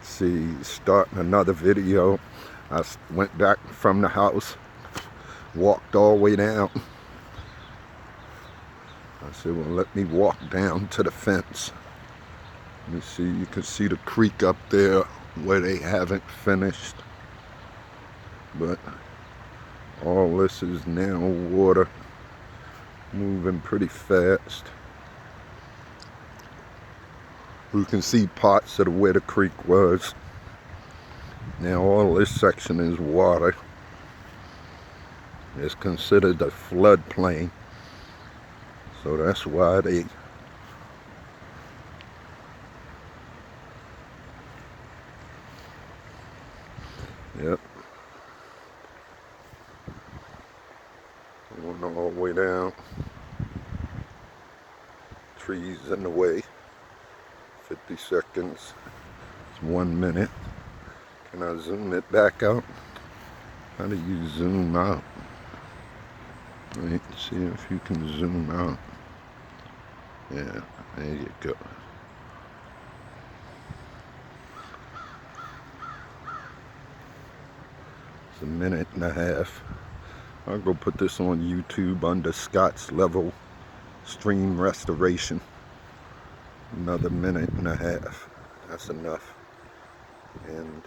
See, starting another video. I went back from the house, walked all the way down. I said, well, let me walk down to the fence. Let me see, you can see the creek up there where they haven't finished. But all this is now water moving pretty fast. You can see parts of where the creek was. Now all this section is water. It's considered a floodplain. So that's why they yep. Going all the way down. Trees in the way. 50 seconds. It's 1 minute. Can I zoom it back out? How do you zoom out? Wait, see if you can zoom out. Yeah, there you go. It's 1.5 minutes. I'll go put this on YouTube under Scott's Level Stream Restoration. Another 1.5 minutes. That's enough. And